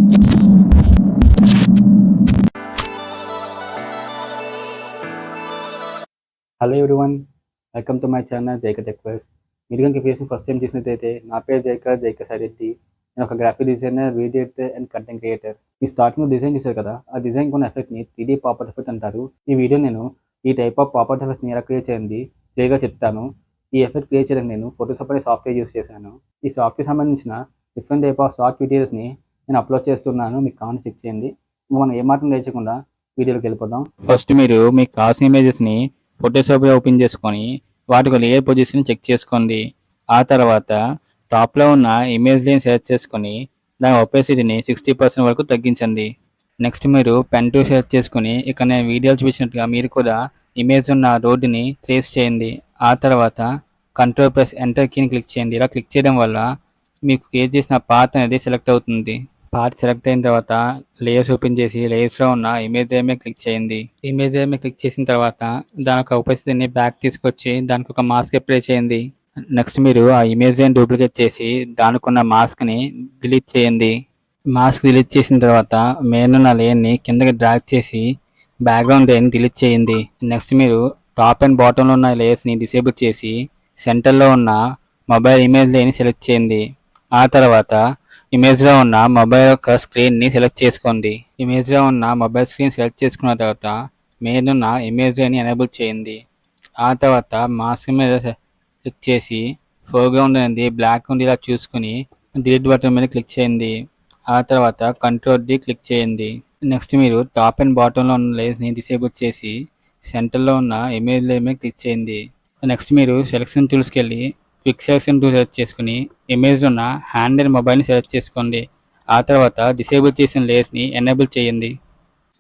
Hello everyone, welcome to my channel Jaika Techverse. మీరు కనుక ఫేస్ని ఫస్ట్ టైం చూసినట్టయితే నా పేరు జైక సాయిరెడ్డి. నేను ఒక graphic designer, video editor and content creator. ఈ స్టార్టింగ్ డిజైన్ చూశారు కదా, ఆ డిజైన్ కొన్న ఎఫెక్ట్ని 3D పాపర్ ఎఫెక్ట్ అంటారు. ఈ వీడియో నేను ఈ టైప్ ఆఫ్ పాపర్ ఎఫెక్ట్స్ని ఎలా క్రియేట్ చేయండి క్లియర్గా చెప్తాను. ఈ ఎఫెక్ట్ క్రియేట్ చేయడానికి నేను ఫోటోషాప్ అనే సాఫ్ట్వేర్ యూస్ చేశాను. ఈ సాఫ్ట్వేర్ సంబంధించిన డిఫరెంట్ టైప్ ఆఫ్ షార్ట్ వీడియోస్ని నేను అప్లోడ్ చేస్తున్నాను. మీకు కావాలని చెక్ చేయండి. ఇంకా మనం ఏమాత్రం లేచకుండా వీడియోలోకి వెళ్ళిపోదాం. ఫస్ట్ మీరు మీకు కావాల్సిన ఇమేజెస్ని ఫోటోషాప్ ఓపెన్ చేసుకొని వాటికి లేయర్ పొజిషన్ చెక్ చేసుకోండి. ఆ తర్వాత టాప్లో ఉన్న ఇమేజ్ లేని సెలెక్ట్ చేసుకొని దాని ఒపెసిటీని 60% వరకు తగ్గించండి. నెక్స్ట్ మీరు పెన్ టూల్ సెలెక్ట్ చేసుకొని ఇక్కడ నేను వీడియోలు చూపించినట్టుగా మీరు కూడా ఇమేజ్ ఉన్న రోడ్డుని ట్రేస్ చేయండి. ఆ తర్వాత కంట్రోల్+ ఎంటర్ కీని క్లిక్ చేయండి. ఇలా క్లిక్ చేయడం వల్ల మీకు క్రియేట్ చేసిన పాత్ అనేది సెలెక్ట్ అవుతుంది. పార్ట్ సెలెక్ట్ అయిన తర్వాత లేయర్స్ ఓపెన్ చేసి లేయర్స్లో ఉన్న ఇమేజ్ లేయర్ మీద క్లిక్ చేయండి. ఇమేజ్ లేయర్ మీద క్లిక్ చేసిన తర్వాత దాని ఒక ఒపెసిటీని బ్యాక్ తీసుకొచ్చి దానికి ఒక మాస్క్ అప్లై చేయండి. నెక్స్ట్ మీరు ఆ ఇమేజ్ లేయర్ డూప్లికేట్ చేసి దానికి ఉన్న మాస్క్ని డిలీట్ చేయండి. మాస్క్ డిలీట్ చేసిన తర్వాత మెయిన్ ఉన్న లేయర్ని కిందకి డ్రాగ్ చేసి బ్యాక్గ్రౌండ్ లేయర్ని డిలీట్ చేయండి. నెక్స్ట్ మీరు టాప్ అండ్ బాటంలో ఉన్న లేయర్స్ని డిసేబుల్ చేసి సెంటర్లో ఉన్న మొబైల్ ఇమేజ్ లేయర్ని సెలెక్ట్ చేయండి. ఆ తర్వాత ఇమేజ్లో ఉన్న మొబైల్ యొక్క స్క్రీన్ని సెలెక్ట్ చేసుకోండి. ఇమేజ్లో ఉన్న మొబైల్ స్క్రీన్ సెలెక్ట్ చేసుకున్న తర్వాత మెయిన్ ఉన్న ఇమేజ్ లేయర్ని ఎనేబుల్ చేయండి. ఆ తర్వాత మాస్క్ మీద క్లిక్ చేసి ఫోర్గ్రౌండ్ అనేది బ్లాక్ ఉండేలా చూసుకుని డిలీట్ బటన్ మీద క్లిక్ చేయండి. ఆ తర్వాత కంట్రోల్+D క్లిక్ చేయండి. నెక్స్ట్ మీరు టాప్ అండ్ బాటంలో ఉన్న లేయర్స్ని డిసేబుల్ చేసి సెంటర్లో ఉన్న ఇమేజ్ లేయర్ మీద క్లిక్ చేయండి. నెక్స్ట్ మీరు సెలెక్షన్ టూల్స్కి వెళ్ళి క్విక్ సెలెక్షన్ టూల్ సెలెక్ట్ చేసుకుని ఇమేజ్లో ఉన్న హ్యాండ్ అండ్ మొబైల్ని సెలెక్ట్ చేసుకోండి. ఆ తర్వాత డిసేబుల్ చేసిన లేయర్స్ని ఎనేబుల్ చేయండి.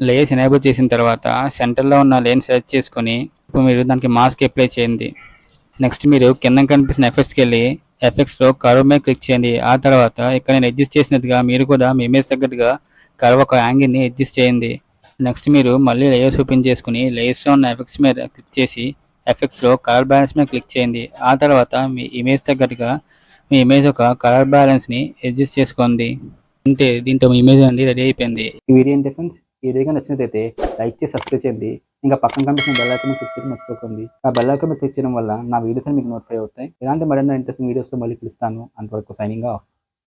లేయర్స్ ఎనేబుల్ చేసిన తర్వాత సెంటర్లో ఉన్న లేయర్ని సెలెక్ట్ చేసుకొని ఇప్పుడు మీరు దానికి మాస్క్ అప్లై చేయండి. నెక్స్ట్ మీరు కింద కనిపిస్తున్న ఎఫెక్ట్స్కి వెళ్ళి ఎఫెక్ట్స్లో కర్వ్ మీద క్లిక్ చేయండి. ఆ తర్వాత ఇక్కడ నేను అడ్జస్ట్ చేసినట్టుగా మీరు కూడా మీ ఇమేజ్ తగ్గట్టుగా కర్వ్ ఒక యాంగిల్ని అడ్జస్ట్ చేయండి. నెక్స్ట్ మీరు మళ్ళీ లేయర్స్ ఓపెన్ చేసుకుని లేయర్స్లో ఉన్న ఎఫెక్ట్స్ మీద క్లిక్ చేసి ఎఫెక్ట్స్లో కలర్ బ్యాలెన్స్ మీద క్లిక్ చేయండి. ఆ తర్వాత మీ ఇమేజ్ తగ్గట్టుగా మీ ఇమేజ్ యొక్క కలర్ బ్యాలెన్స్ని అడ్జస్ట్ చేసుకోండి. అంతే, దీంతో మీ ఇమేజ్ అనేది రెడీ అయిపోయింది. ఈ వీడియో ఏంటి ఫ్రెండ్స్, ఈ వీడియో నచ్చినట్లయితే లైక్ చేసి సబ్స్క్రైబ్ చేయండి. ఇంకా పక్కన కనిపిస్తున్న బెల్ ఐకాన్ క్లిక్ చేయడం మర్చిపోకండి. ఆ బెల్ ఐకాన్ క్లిక్ చేయడం వల్ల నా వీడియోస్ మీకు నోటిఫై అవుతాయి. ఇలాంటి మరిన్ని ఇంట్రెస్టింగ్ వీడియోస్తో మళ్ళీ పిలుస్తాను. అంతవరకు సైనింగ్ ఆఫ్.